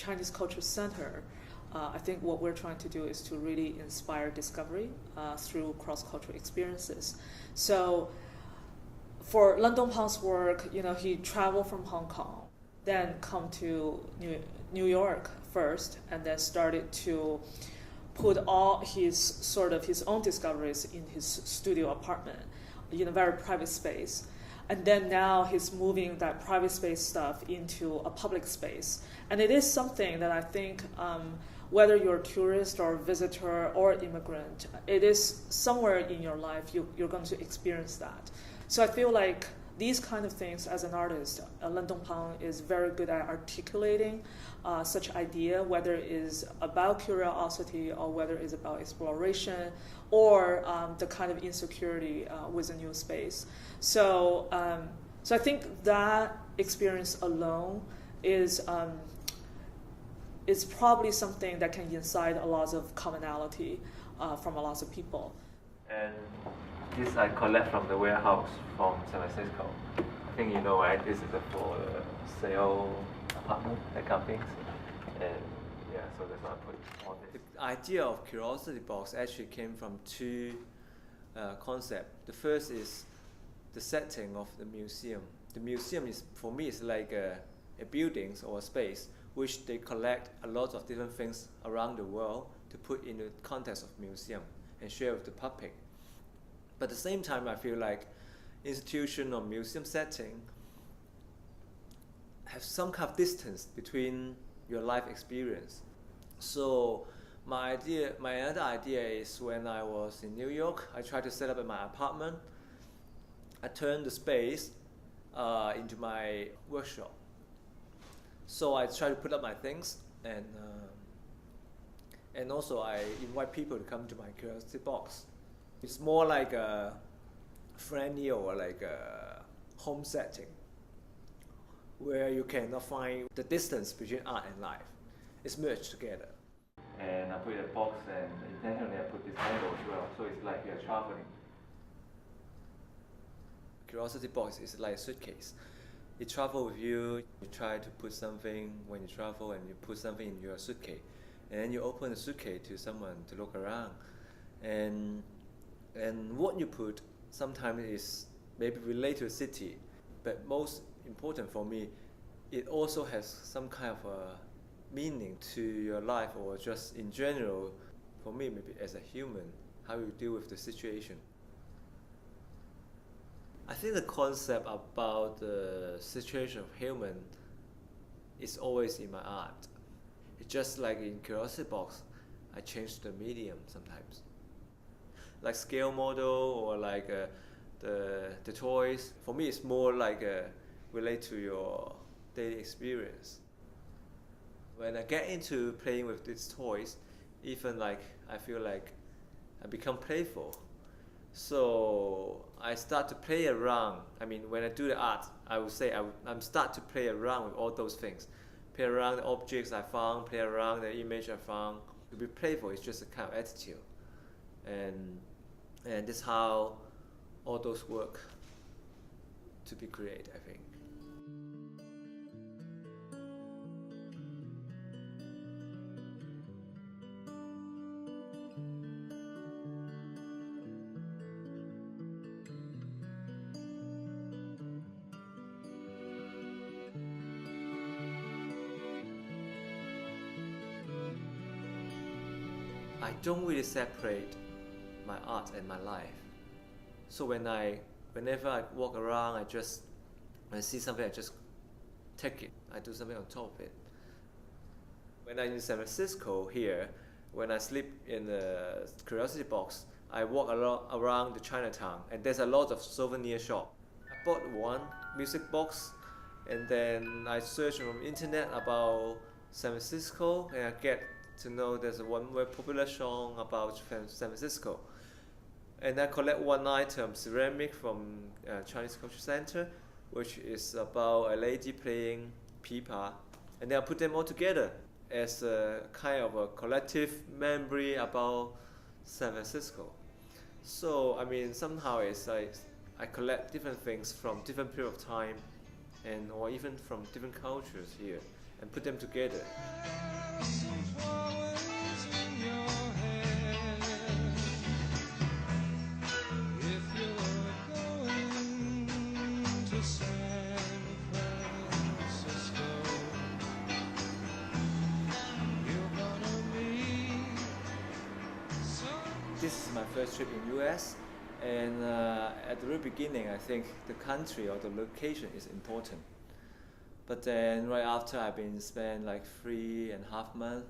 Chinese Culture Center, I think what we're trying to do is to really inspire discovery through cross-cultural experiences. So for Tung-pang's work, he traveled from Hong Kong, then come to New York first, and then started to put all his own discoveries in his studio apartment in a very private space. And then now he's moving that private space stuff into a public space. And it is something that I think, whether you're a tourist or a visitor or immigrant, it is somewhere in your life you're going to experience that. So I feel like these kind of things, as an artist, Tung-pang is very good at articulating such idea, whether it is about curiosity or whether it's about exploration or the kind of insecurity with a new space. So I think that experience alone is probably something that can incite a lot of commonality from a lot of people. And this I collect from the warehouse from San Francisco. I think you know, right? This is for sale apartment, that kind of things. And yeah, so that's what I put on it. The idea of Curiosity Box actually came from two concepts. The first is the setting of the museum. The museum is, for me, is like a building or a space which they collect a lot of different things around the world to put in the context of museum and share with the public. But at the same time, I feel like institution or museum setting have some kind of distance between your life experience. So my other idea is, when I was in New York, I tried to set up in my apartment. I turned the space into my workshop. So I try to put up my things, and also I invite people to come to my Curiosity Box. It's more like a friendly or like a home setting where you cannot find the distance between art and life. It's merged together. And I put a box, and intentionally I put this handle as well, so it's like you're traveling. Curiosity Box is like a suitcase. You travel with you, you try to put something when you travel, and you put something in your suitcase. And then you open the suitcase to someone to look around. And what you put sometimes is maybe related to the city, but most important for me, it also has some kind of a meaning to your life, or just in general, for me, maybe as a human, how you deal with the situation. I think the concept about the situation of human is always in my art. It's just like in Curiosity Box, I change the medium sometimes. Like scale model or like the toys. For me, it's more like relate to your daily experience. When I get into playing with these toys, even like I feel like I become playful. So I start to play around. I mean, when I do the art, I would say I'm start to play around with all those things. Play around the objects I found, play around the image I found. To be playful is just a kind of attitude. And this is how all those work to be created, I think. I don't really separate my art and my life. So whenever I walk around, when I see something, I just take it. I do something on top of it. When I'm in San Francisco here, when I sleep in the Curiosity Box, I walk around the Chinatown, and there's a lot of souvenir shop. I bought one music box, and then I searched on the internet about San Francisco, and I get to know there's one very popular song about San Francisco. And I collect one item, ceramic from Chinese Culture Center, which is about a lady playing pipa. And then I put them all together as a kind of a collective memory about San Francisco. So, I mean, somehow it's like I collect different things from different period of time, or even from different cultures here, and put them together. This is my first trip in US, and at the very beginning I think the country or the location is important. But then right after I've been spent like 3.5 months,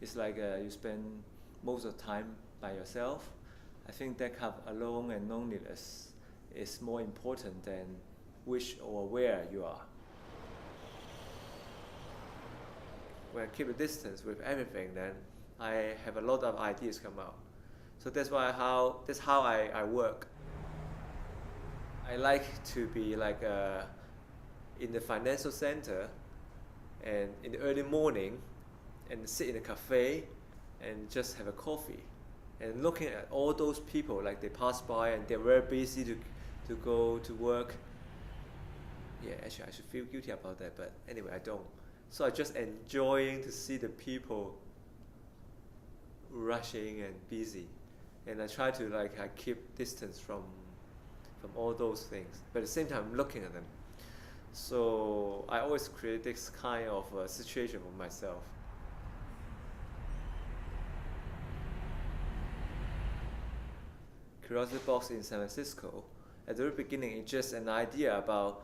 it's like you spend most of the time by yourself. I think that kind of alone and loneliness is more important than which or where you are. When I keep a distance with everything, then I have a lot of ideas come out. So that's how I work. I like to be like in the financial center and in the early morning and sit in a cafe and just have a coffee and looking at all those people, like they pass by and they're very busy to go to work. Yeah, actually I should feel guilty about that, but anyway I don't. So I just enjoying to see the people rushing and busy. And I try to I keep distance from all those things, but at the same time I'm looking at them. So I always create this kind of situation for myself. Curiosity Box in San Francisco, at the very beginning it's just an idea about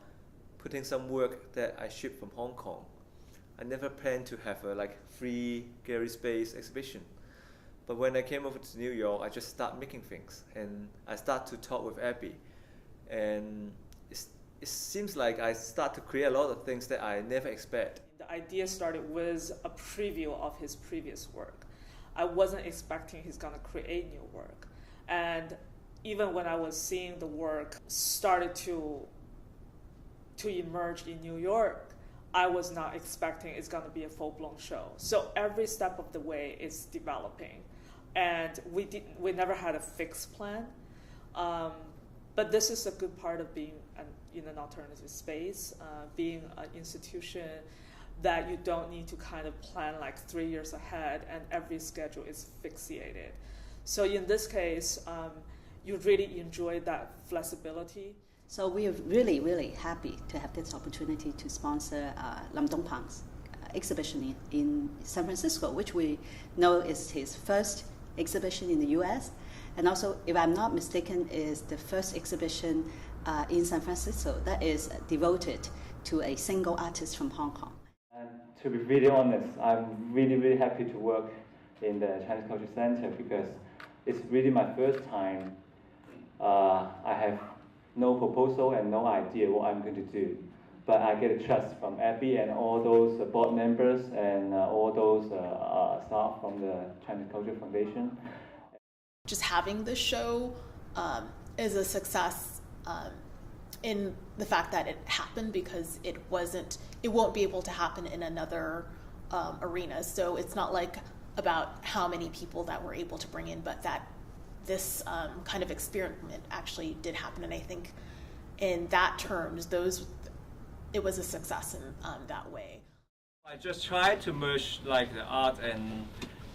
putting some work that I shipped from Hong Kong. I never planned to have a free gallery space exhibition. But when I came over to New York, I just started making things, and I start to talk with Abby, and it seems like I start to create a lot of things that I never expect. The idea started with a preview of his previous work. I wasn't expecting he's gonna create new work, and even when I was seeing the work started to emerge in New York, I was not expecting it's gonna be a full-blown show. So every step of the way is developing. And we never had a fixed plan, but this is a good part of being in an alternative space, being an institution that you don't need to kind of plan 3 years ahead and every schedule is fixated. So in this case, you really enjoy that flexibility. So we are really, really happy to have this opportunity to sponsor Tung-pang's exhibition in San Francisco, which we know is his first exhibition in the U.S. And also, if I'm not mistaken, is the first exhibition in San Francisco that is devoted to a single artist from Hong Kong. And to be really honest, I'm really, really happy to work in the Chinese Culture Center because it's really my first time. I have no proposal and no idea what I'm going to do. But I get a trust from Abby and all those board members and all those staff from the Chinese Culture Foundation. Just having this show is a success in the fact that it happened because it won't be able to happen in another arena. So it's not about how many people that we're able to bring in, but that this kind of experiment actually did happen. And I think in that terms, it was a success in that way. I just try to merge the art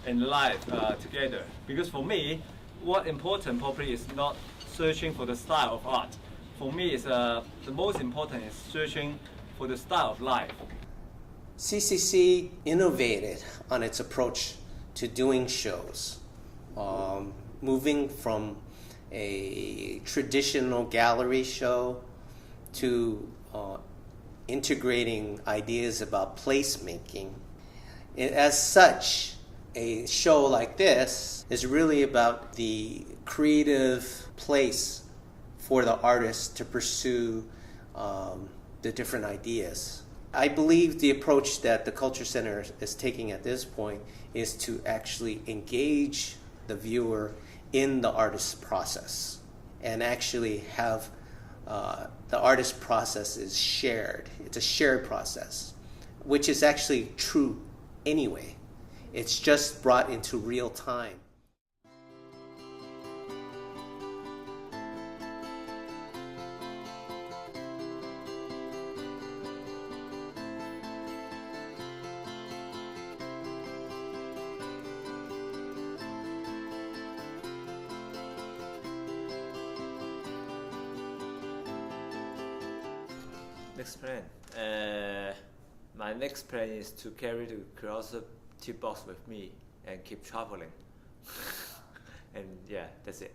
and life together, because for me, what important probably is not searching for the style of art. For me, the most important is searching for the style of life. CCC innovated on its approach to doing shows, moving from a traditional gallery show to integrating ideas about placemaking. As such, a show like this is really about the creative place for the artist to pursue the different ideas. I believe the approach that the Culture Center is taking at this point is to actually engage the viewer in the artist's process and actually have the artist process is shared. It's a shared process, which is actually true anyway. It's just brought into real time. next plan? My next plan is to carry the curiosity box with me and keep traveling. And yeah, that's it.